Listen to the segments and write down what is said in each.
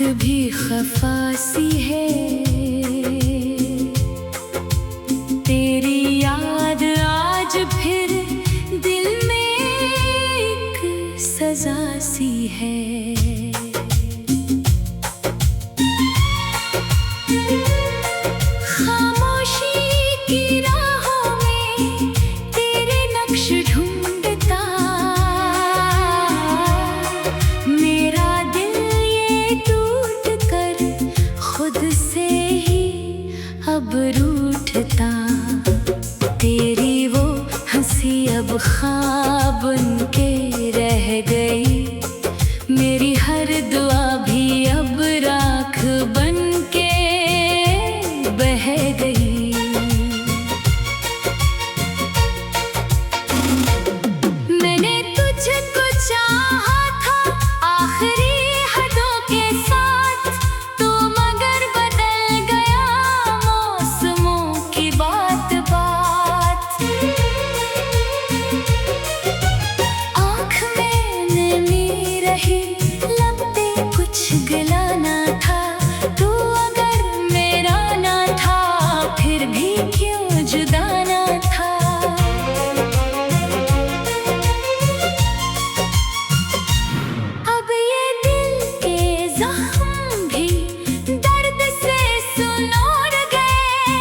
भी खफासी है, तेरी याद आज फिर दिल में एक सजा सी है। खामोशी की राहों में तेरे नक्श ढूंढता मेरा दिल ये टूट कर खुद से ही अब रूठता। तेरी वो हंसी अब ख्वाब बनके रह गई, मेरी हर दुआ भी अब राख बनके बह गई। मैंने तुझको चाहा था आखिरी हदों के साथ, तो मगर बदल गया मौसमों की बात बात। आँख में नमी रही, लब पे कुछ गिलाना था, तू अगर मेरा ना था फिर भी क्यों जुदा ना था। अब ये दिल के जख्म भी दर्द से सुनूर गए,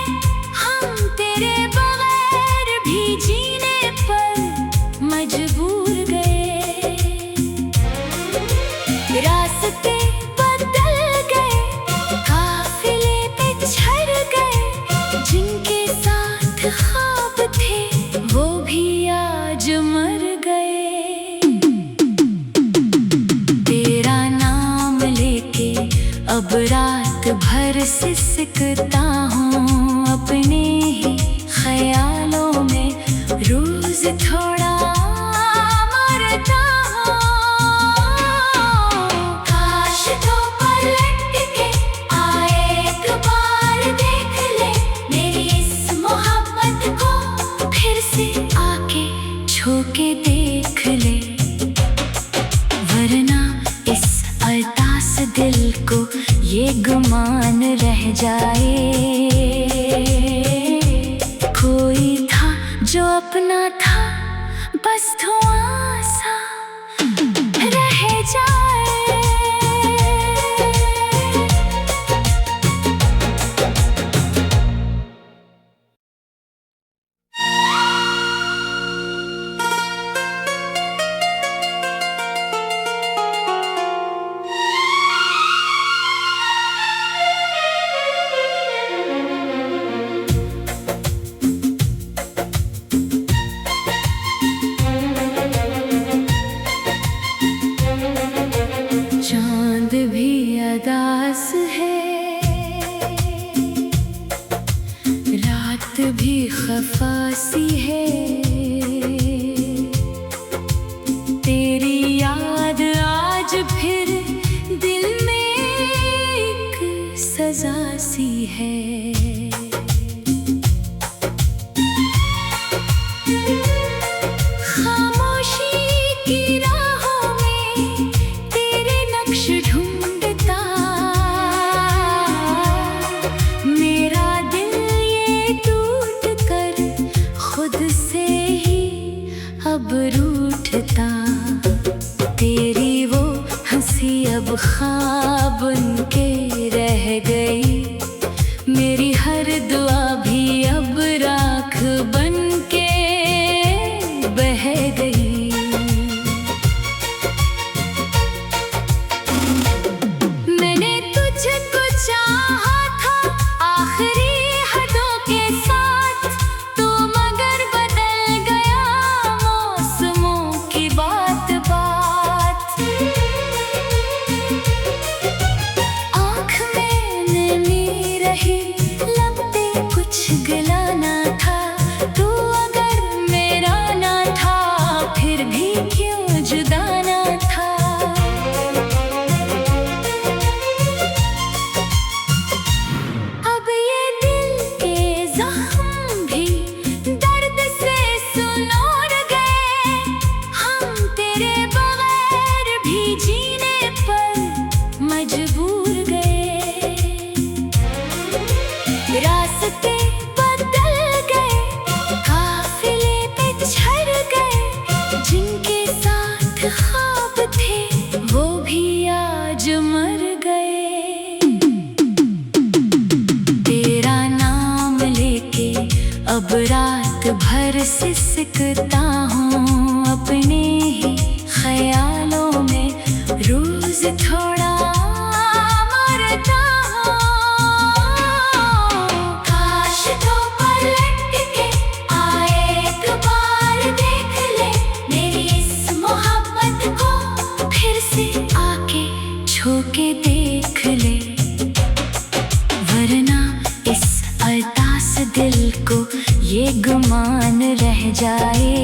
हम तेरे बगैर भी जीने पर मजबूर गए। रास्ते बदल गए, काफिले पिछड़ गए, जिनके साथ ख्वाब थे वो भी आज मर गए। तेरा नाम लेके अब रात भर सिसकता हूँ, अपने ही ख्यालों में रोज थोड़ा मरता हूँ। काश तो पलट के आए एक बार देख ले मेरी इस मोहब्बत को, फिर से आके छू के देख ले, वरना इस अरदास दिल को ये गुमान रह जाए। कोई था जो अपना था, बस धुआं सा रह जाए। चांद भी अदास है, रात भी खफासी है, तेरी याद आज फिर दिल में एक सजा सी है। खामोशी की राहों में तेरे नक्श ढूंढता मेरा दिल ये टूट कर खुद से ही अब रूठता। तेरी वो हंसी अब ख्वाब बनके रह गई, मेरी हर दुआ भी अब राख बनके बह गई। मैंने तुझको चाहा था आखिरी हदों के साथ, तो मगर बदल गया मौसमों की बात बात। मजबूर गए। रास्ते बदल गए, काफिले पिछड़ गए, जिनके साथ ख्वाब थे वो भी आज मर गए। तेरा नाम लेके अब रात भर सिसकता हूँ अपने ही ख्यालों में, रोज थोड़ा मरता हूँ। काश तो पलट के आए एक बार देख ले मेरी इस मोहब्बत को, फिर से आके छू के देख ले, वरना इस अरदास दिल को ये गुमान रह जाए।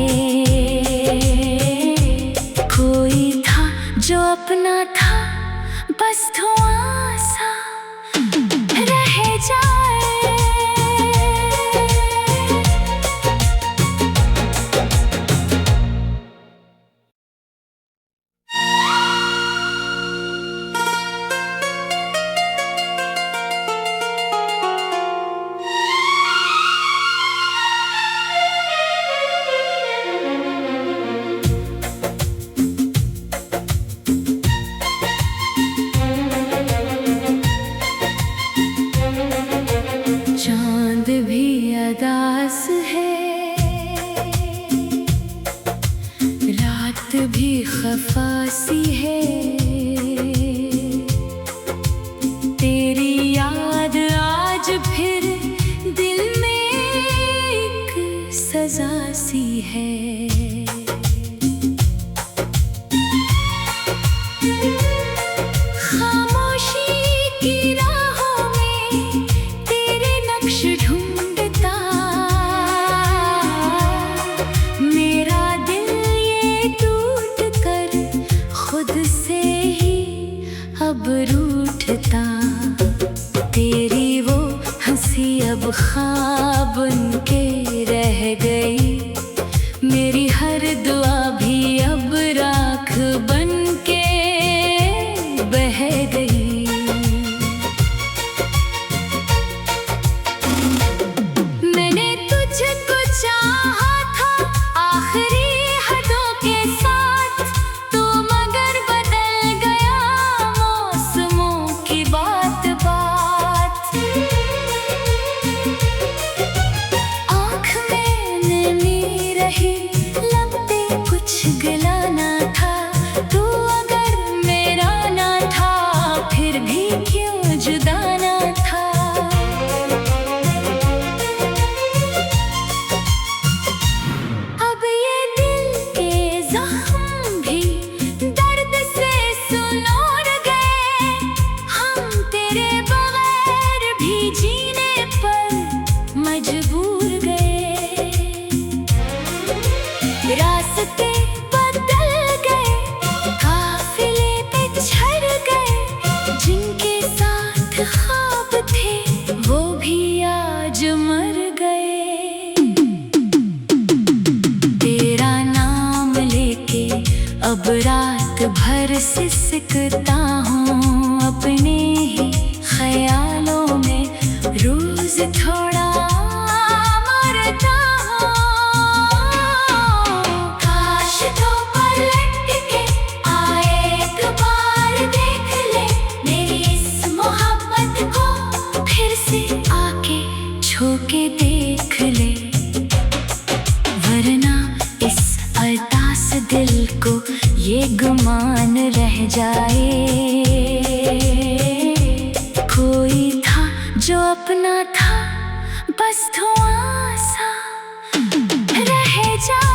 कोई था जो अपना था, बस धुआं सा रह जाए। चांद भी अदास है, रात भी खफासी है, तेरी याद आज फिर दिल में एक सजा सी है। खामोशी की राहों में तेरे नक्श ढूंढता, मेरा दिल ये टूट कर खुद से ही अब रूठता। तेरी वो हंसी अब ख्वाब बनके रह गई, मेरी हर दुआ भी अब राख बनके बह गई। मैंने तुझको चाहा था आखिरी हदों के साथ, तो मगर बदल गया मौसमों की बात बात। आँख में नमी रही, लब पे कुछ गिलाना था, तू अगर मेरा ना था फिर भी क्यों जुदा ना था। अब ये दिल के जख्म भी दर्द से सुनूर गए, हम तेरे बगैर भी जीने पर मजबूर गए। रास्ते बदल गए, काफिले पिछड़ गए, जिनके साथ ख्वाब थे वो भी आज मर गए। तेरा नाम लेके अब रात भर सिसकता हूँ अपने ही ख्यालों में, रोज थोड़ा मरता हूँ। काश तो पलट के आए एक बार देख ले मेरी इस मोहब्बत को, फिर से आके छू के देख ले, वरना इस अरदास दिल को ये गुमान रह जाए। कोई था जो अपना था, बस धुआं सा रह जाए।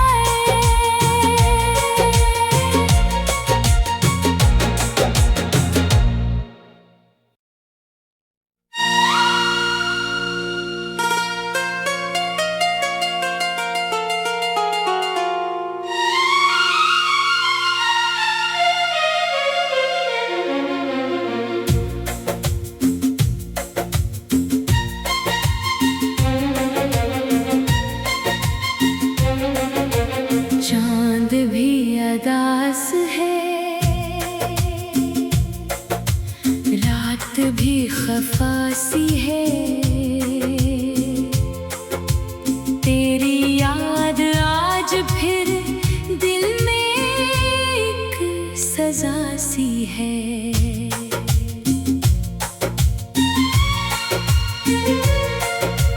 भी खफासी है, तेरी याद आज फिर दिल में एक सजा सी है।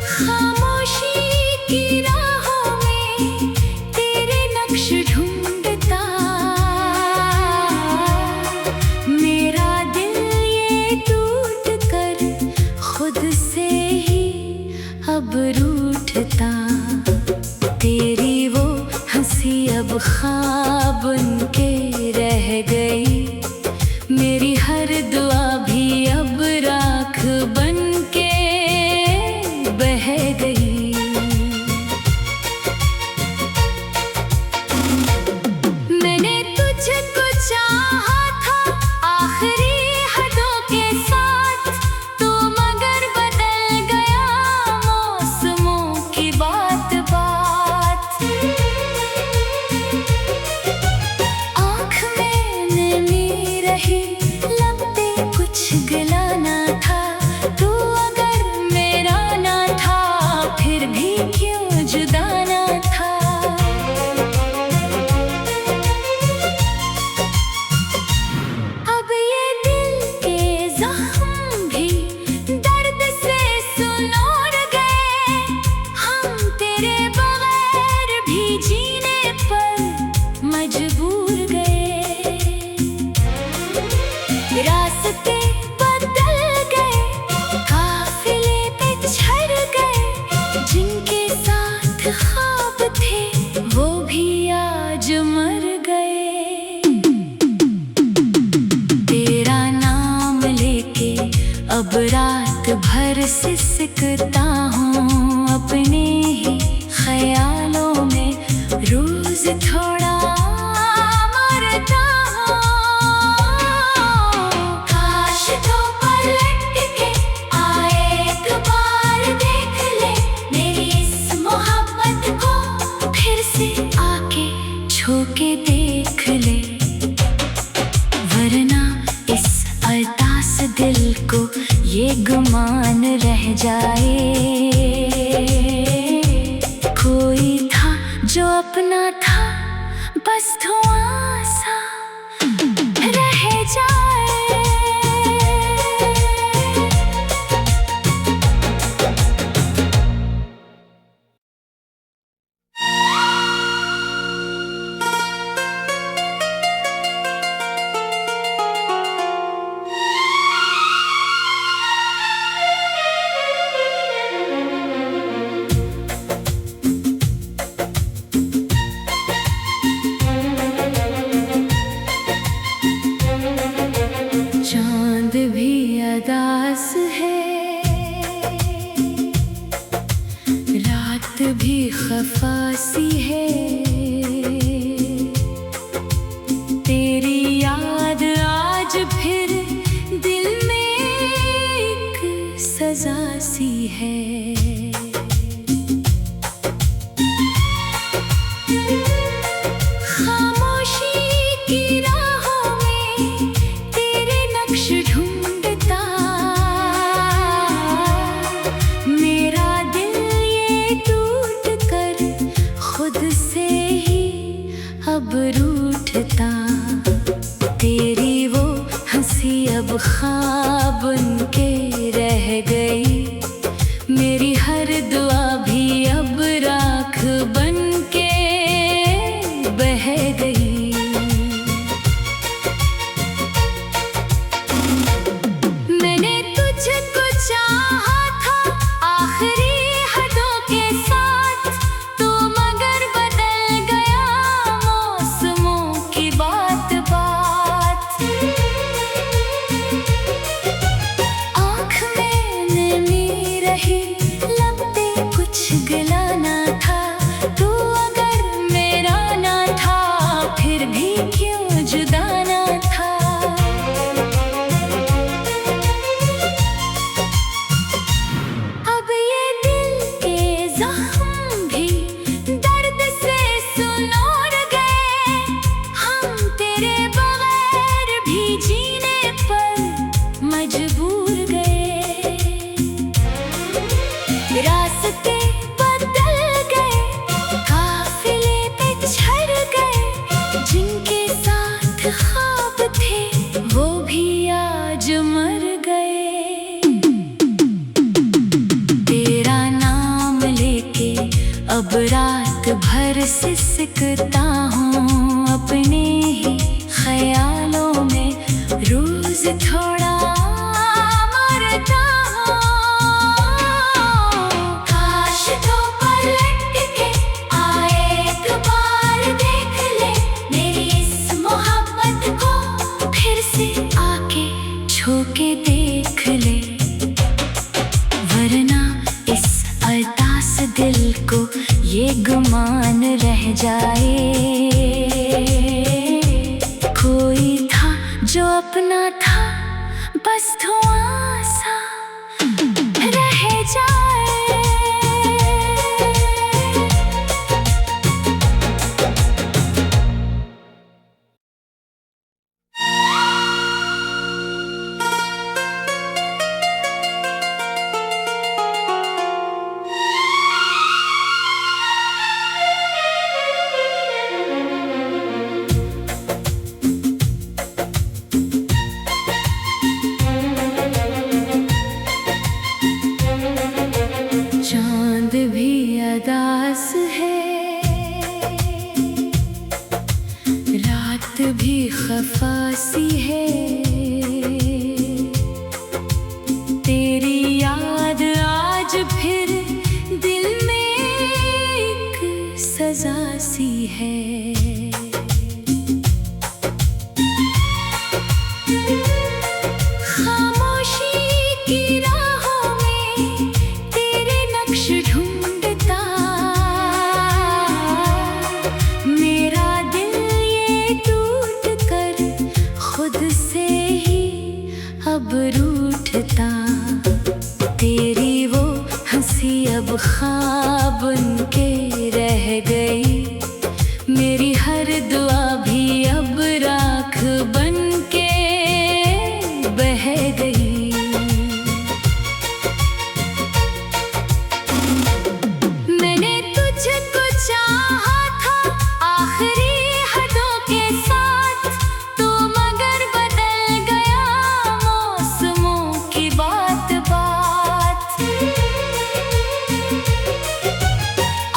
खामोशी की राहों में तेरे नक्श ढूंढता मेरा दिल ये टूट कर खुद से ही अब रूठता। तेरी वो हंसी अब ख्वाब बनके रह गई, मेरी हर दुआ भी अब राख बनके बह गई। मैंने तुझको चाहा था आखिरी हदों के साथ, तो मगर बदल गया मौसमों की बात बात। आँख में नमी रही, लब पे कुछ गिलाना था, तू अगर मेरा ना था फिर भी क्यों जुदा ना था। अब ये दिल के जख्म भी दर्द से सुनूर गए, हम तेरे बगैर भी जीने पर मजबूर गए। रास्ते बदल गए, काफिले पे छड़ गए, जिनके साथ ख्वाब थे वो भी आज मर गए। तेरा नाम लेके अब रात भर सिसकता हूँ अपने ही ख्यालों में, रोज थोड़ा मरता हूँ। काश तो पलट के आए एक बार देख ले मेरी इस मोहब्बत को, फिर से आके छू के देख ले, वरना इस अरदास दिल को ये गुमान रह जाए। कोई था जो अपना था, बस धुआं सा रह जाए। चांद भी अदास है, रात भी खफासी है, तेरी याद आज फिर दिल में एक सजा सी है। खामोशी की राहों में तेरे नक्श ढूंढता मेरा दिल ये टूट कर खुद से ही अब रूठता। तेरी वो हंसी अब ख्वाब बनके रह गई, मेरी मजबूर गए। रास्ते बदल गए, काफिले पे छड़ गए, जिनके साथ ख्वाब थे वो भी आज मर गए। तेरा नाम लेके अब रात भर सिसकता हूँ अपने ही ख्यालों में, रोज थोड़ा मरता हूँ। काश तो पलट के आए एक बार देख ले मेरी इस मोहब्बत को, फिर से आके छू के देख ले, वरना इस अरदास दिल को ये गुमान रह जाए। कोई था जो अपना था, बस धुआं सा रह जाए। चांद भी अदास है, रात भी खफासी है, तेरी याद आज फिर दिल में एक सजा सी है। खामोशी की राहों में तेरे नक्श ढूंढता, मेरा दिल ये टूट कर खुद से ही अब रूठता। तेरी वो हंसी अब ख्वाब बनके रह गई, मेरी हर दुआ भी अब राख बनके बह गई। मैंने तुझको चाहा था आखिरी हदों के साथ, तो मगर बदल गया मौसमों की बात बात।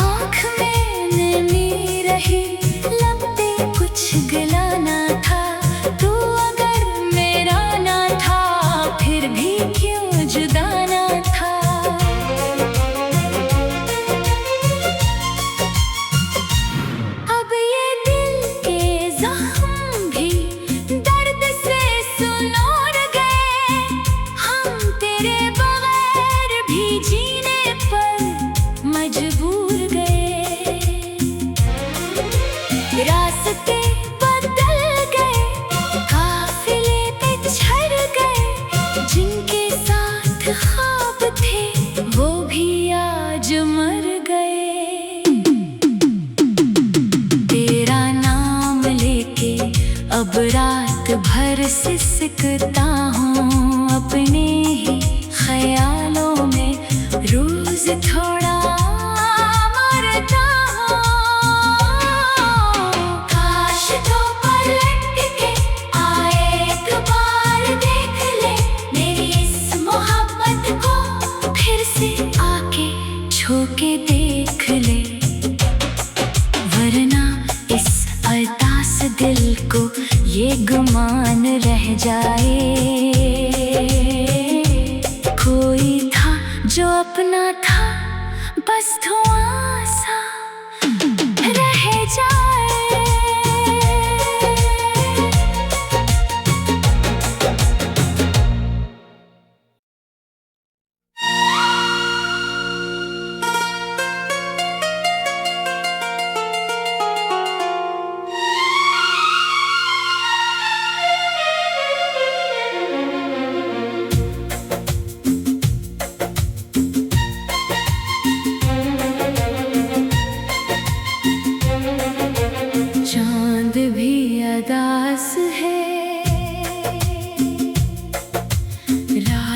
आँख में नमी रही, लब पे कुछ गिला ना था, तू अगर मेरा ना था फिर भी क्यों जुदा ना था। अब ये दिल के जख्म भी दर्द से सुनूर गए, हम तेरे बगैर भी जीने पर मजबूर गए। रास्ते बदल गए, काफिले पे छड़ गए, जिनके साथ ख्वाब थे वो भी आज मर गए। तेरा नाम लेके अब रात भर सिसकता हूँ अपने ही ख्यालों में, रोज थोड़ा मरता हूँ। काश तो पलट के आए एक बार देख ले मेरी इस मोहब्बत को, फिर से आके छू के देख ले, वरना इस अरदास दिल को ये गुमान रह जाए। कोई था जो अपना था, बस धुआं सा रह जाए।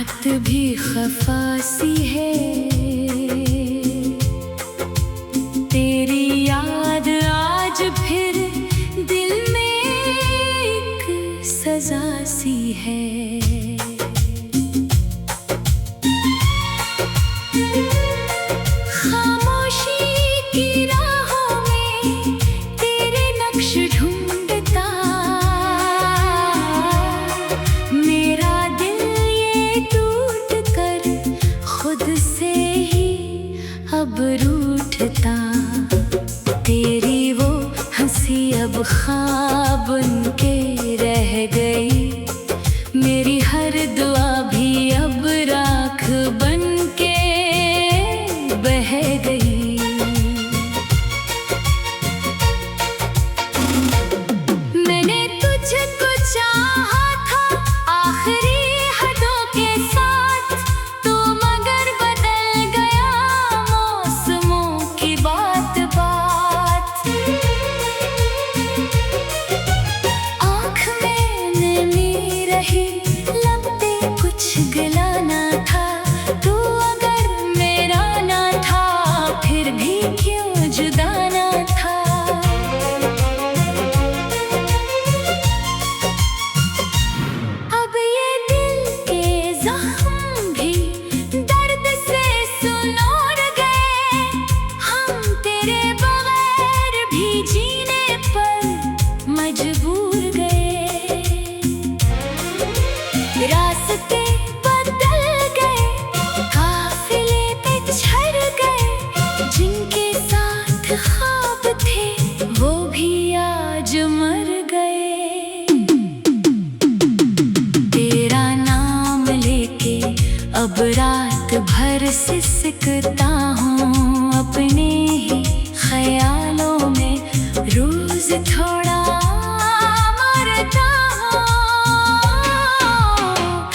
रात भी खफासी है, तेरी याद आज फिर दिल में एक सजा सी है। खामोशी की राहों में तेरे नक्श ढूंढता मेरा दिल ये टूट कर खुद से ही अब रूठता। तेरी वो हंसी अब ख्वाब बनके रह गई, मेरी हर दुआ भी अब राख बनके बह गई। मैंने तुझको चाहा था आखिरी हदों के साथ, तो मगर बदल गया मौसमों की बात बात। आँख में नमी रही, लब पे कुछ गिलाना था, तू अगर मेरा ना था फिर भी क्यों जुदा ना था। अब ये दिल के जख्म भी दर्द से सुनूर गए, हम तेरे बगैर भी जीने पर मजबूर गए। रास्ते बदल गए, काफिले पे छड़ गए, जिनके साथ ख्वाब थे वो भी आज मर गए। तेरा नाम लेके अब रात भर सिसकता हूँ अपने ही ख्यालों में, रोज थोड़ा मरता हूँ।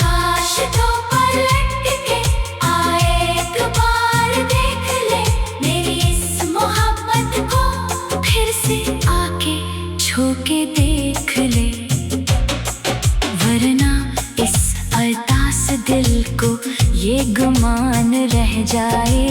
काश तो पलट के आए एक बार देख ले, मेरी इस मोहब्बत को फिर से आके छू के देख ले, वरना इस अरदास दिल को ये गुमान रह जाए।